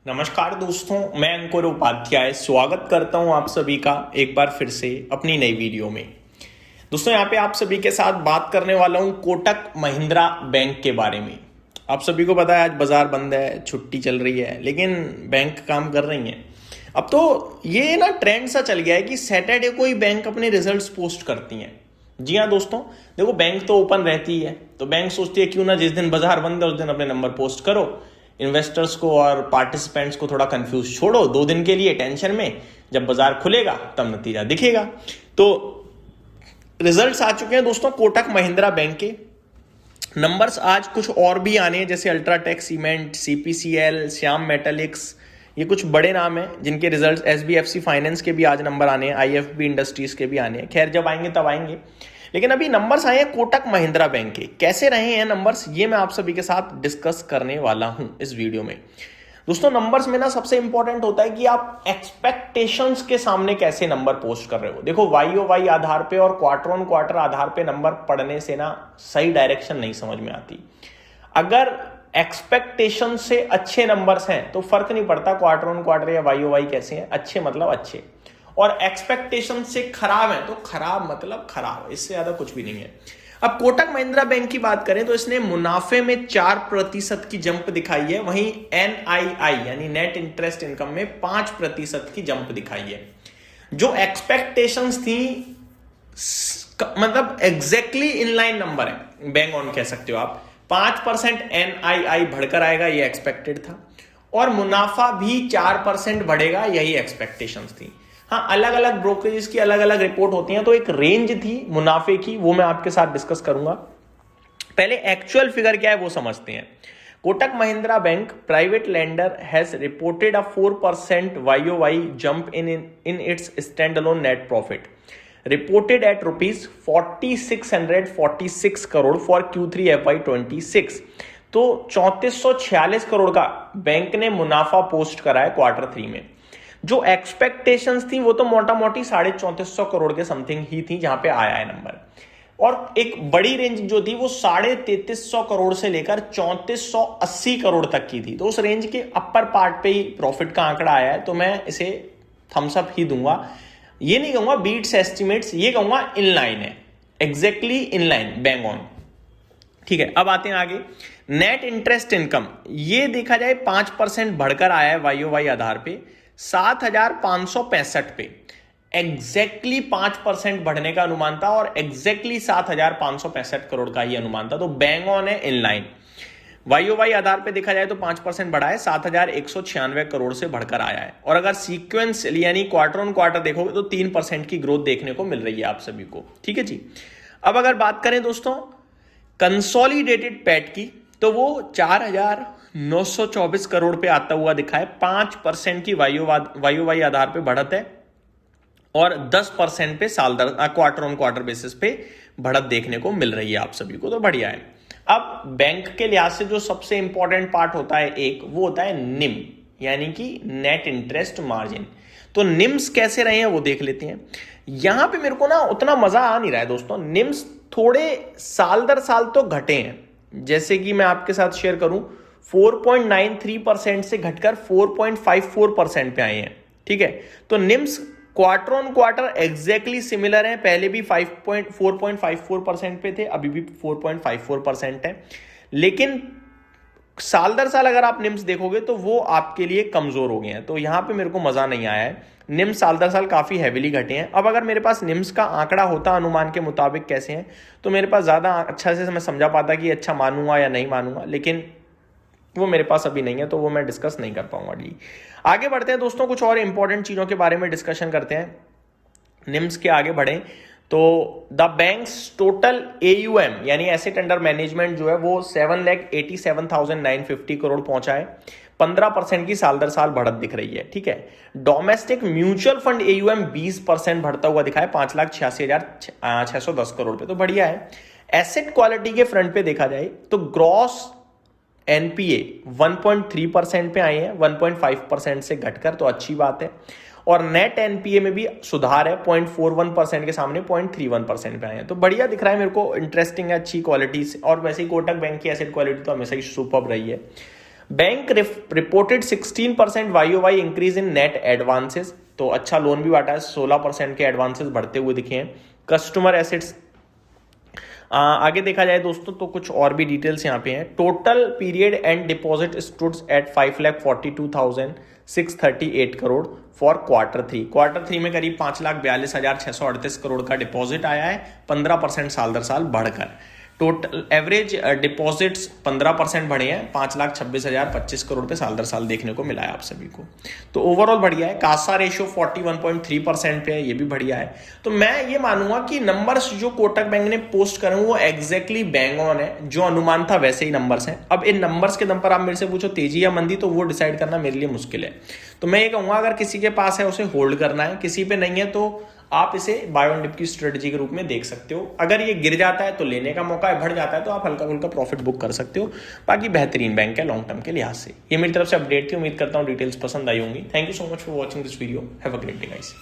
नमस्कार दोस्तों, मैं अंकुर उपाध्याय स्वागत करता हूं आप सभी का एक बार फिर से अपनी नई वीडियो में। दोस्तों यहाँ पे आप सभी के साथ बात करने वाला हूं कोटक महिंद्रा बैंक के बारे में। आप सभी को पता है आज बाजार बंद है, छुट्टी चल रही है, लेकिन बैंक काम कर रही है। अब तो ये ना ट्रेंड सा चल गया है कि सैटरडे को ही बैंक अपने रिजल्ट्स पोस्ट करती हैं। जी हाँ दोस्तों, देखो बैंक तो ओपन रहती है, तो बैंक सोचती है क्यों ना जिस दिन बाजार बंद है उस दिन अपने नंबर पोस्ट करो, इन्वेस्टर्स को और पार्टिसिपेंट्स को थोड़ा कंफ्यूज छोड़ो 2 दिन के लिए टेंशन में। जब बाजार खुलेगा तब नतीजा दिखेगा। तो रिजल्ट्स आ चुके हैं दोस्तों कोटक महिंद्रा बैंक के। नंबर्स आज कुछ और भी आने हैं, जैसे UltraTech cement, CPCL, Shyam Metalics, ये कुछ बड़े नाम हैं जिनके रिजल्ट्स, एसबीएफसी फाइनेंस के भी आज नंबर आने हैं, आईएफबी इंडस्ट्रीज के भी आने हैं। खैर जब आएंगे तब आएंगे, लेकिन अभी नंबर्स आए हैं कोटक महिंद्रा बैंक के। कैसे रहे हैं नंबर्स, ये मैं आप सभी के साथ डिस्कस करने वाला हूं इस वीडियो में। दोस्तों नंबर्स में ना सबसे इंपॉर्टेंट होता है कि आप एक्सपेक्टेशंस के सामने कैसे नंबर पोस्ट कर रहे हो। देखो वाई ओ वाई आधार पे और क्वार्टर ऑन क्वार्टर आधार पे नंबर पढ़ने से ना सही डायरेक्शन नहीं समझ में आती। अगर एक्सपेक्टेशन से अच्छे नंबर्स हैं तो फर्क नहीं पड़ता क्वार्टर ऑन क्वार्टर या वाई ओ वाई कैसे हैं, अच्छे मतलब अच्छे। और एक्सपेक्टेशन से खराब है तो खराब मतलब खराब, इससे ज्यादा कुछ भी नहीं है। अब कोटक महिंद्रा बैंक की बात करें तो इसने मुनाफे में 4% की जंप दिखाई है, वहीं एनआईआई यानी नेट इंटरेस्ट इनकम में 5% की जंप दिखाई है। जो एक्सपेक्टेशंस थी मतलब एग्जैक्टली इनलाइन नंबर है, बैंग ऑन कह सकते हो आप। 5% एनआईआई बढ़कर आएगा ये एक्सपेक्टेड था, और मुनाफा भी 4% बढ़ेगा, यही एक्सपेक्टेशंस थी। हाँ, अलग अलग ब्रोकरेज की अलग अलग रिपोर्ट होती हैं, तो एक रेंज थी मुनाफे की, वो मैं आपके साथ डिस्कस करूंगा। पहले एक्चुअल फिगर क्या है वो समझते हैं। Kotak Mahindra Bank private lender has reported a 4% YOY jump in its standalone net profit reported at rupees 4646 crore for Q3 FY26। तो 3446 करोड़ का बैंक ने मुनाफा पोस्ट करा है Q3 में। जो एक्सपेक्टेशंस थी वो तो मोटा मोटी 3450 करोड़ के समथिंग ही थी जहां पे आया है नंबर, और एक बड़ी रेंज जो थी वो 3350 करोड़ से लेकर 3480 करोड़ तक की थी। तो उस रेंज के अपर पार्ट पे ही प्रॉफिट का आंकड़ा आया है, तो मैं इसे थम्स अप ही दूंगा। ये नहीं कहूंगा बीट्स एस्टिमेट्स, ये कहूंगा इनलाइन है, एग्जैक्टली इनलाइन, बैंग ऑन। ठीक है, अब आते हैं आगे। नेट इंटरेस्ट इनकम ये देखा जाए 5% बढ़कर आया है वाईओवाई आधार पे 7565 पे। एग्जैक्टली 5% बढ़ने का अनुमान था और एग्जैक्टली 7565 करोड़ का ही अनुमान था, तो बैंग ऑन है, इनलाइन। वाईओवाई आधार पे देखा जाए तो 5% बढ़ा है, 7196 करोड़ से बढ़कर आया है। और अगर सीक्वेंस यानी क्वार्टर ऑन क्वार्टर देखोगे तो 3% की ग्रोथ देखने को मिल रही है आप सभी को। ठीक है जी। अब अगर बात करें दोस्तों कंसोलिडेटेड पैट की, तो वो 4924 करोड़ पे आता हुआ दिखा है। 5% की वाईओवाई आधार पे बढ़त है और 10% पे साल दर क्वार्टर ऑन क्वार्टर बेसिस पे बढ़त देखने को मिल रही है आप सभी को, तो बढ़िया है। अब बैंक के लिहाज से जो सबसे इंपॉर्टेंट पार्ट होता है एक, वो होता है निम यानी कि नेट इंटरेस्ट मार्जिन। तो निम्स कैसे रहे हैं वो देख लेते हैं। यहां पे मेरे को ना उतना मजा आ नहीं रहा है दोस्तों, निम्स थोड़े साल दर साल तो घटे हैं। जैसे कि मैं आपके साथ शेयर करूं, 4.93% से घटकर 4.54% पे आए हैं। ठीक है, तो NIMS quarter on quarter exactly similar है, पहले भी 4.54% पे थे, अभी भी 4.54% है। लेकिन साल दर साल अगर आप निम्स देखोगे तो वो आपके लिए कमजोर हो गए हैं, तो यहां पे मेरे को मजा नहीं आया है। निम्स साल दर साल काफी हैविली घटे हैं। अब अगर मेरे पास निम्स का आंकड़ा होता अनुमान के मुताबिक कैसे हैं, तो मेरे पास ज्यादा अच्छा से मैं समझा पाता कि अच्छा मानूंगा या नहीं मानूंगा, लेकिन वो मेरे पास अभी नहीं है, तो वो मैं डिस्कस नहीं कर पाऊंगा। डी आगे बढ़ते हैं दोस्तों, कुछ और इंपॉर्टेंट चीजों के बारे में डिस्कशन करते हैं। निम्स के आगे बढ़े तो द बैंक्स टोटल AUM यानी एसेट अंडर मैनेजमेंट जो है वो 7,87,950 करोड़ पहुंचा है। 15% की साल दर साल बढ़त दिख रही है। ठीक है, डोमेस्टिक म्यूचुअल फंड AUM 20% बढ़ता हुआ दिखा है 5,86,610 करोड़ पे, तो बढ़िया है। एसेट क्वालिटी के फ्रंट पे देखा जाए तो ग्रॉस NPA 1.3% पे आए हैं, 1.5% से घटकर, तो अच्छी बात है। और नेट NPA में भी सुधार है, 0.41% के सामने 0.31% पे आए हैं, तो बढ़िया दिख रहा है मेरे को, इंटरेस्टिंग है, अच्छी क्वालिटी से। और वैसे ही कोटक बैंक की एसेट क्वालिटी तो हमेशा ही सुपर्ब रही है। Bank reported 16% YOY increase in net advances, तो अच्छा लोन भी बांटा है, 16% के एडवांसेस बढ़ते हुए दिखे हैं। कस्टमर एसेट्स आगे देखा जाए दोस्तों तो कुछ और भी डिटेल्स यहाँ पे हैं। Total period and deposit stood at 5,42,638 crore for quarter three में करीब 5,42,638 करोड़ का डिपॉजिट आया है, 15% साल दर साल बढ़कर। टोटल एवरेज डिपॉजिट्स 15% बढ़े हैं, 5,26,025 करोड़ पे साल दर साल देखने को मिला है आप सभी को। तो ओवरऑल बढ़िया है। कासा रेशियो 41.3% पे है, ये भी बढ़िया है। तो मैं ये मानूंगा कि नंबर्स जो कोटक बैंक ने पोस्ट करे वो एग्जैक्टली बैंग ऑन है, जो अनुमान था वैसे ही नंबर्स हैं। अब इन नंबर्स के दम पर आप मेरे से पूछो तेजी या मंदी, तो वो डिसाइड करना मेरे लिए मुश्किल है। तो मैं ये कहूंगा अगर किसी के पास है उसे होल्ड करना है, किसी पे नहीं है तो आप इसे बाय ऑन डिप की स्ट्रेटजी के रूप में देख सकते हो। अगर ये गिर जाता है तो लेने का मौका है, बढ़ जाता है तो आप हल्का फुल्का प्रॉफिट बुक कर सकते हो। बाकी बेहतरीन बैंक है लॉन्ग टर्म के लिहाज से। ये मेरी तरफ से अपडेट थी, उम्मीद करता हूँ डिटेल्स पसंद आई होंगी। Thank you so much for watching this video. Have a great day guys.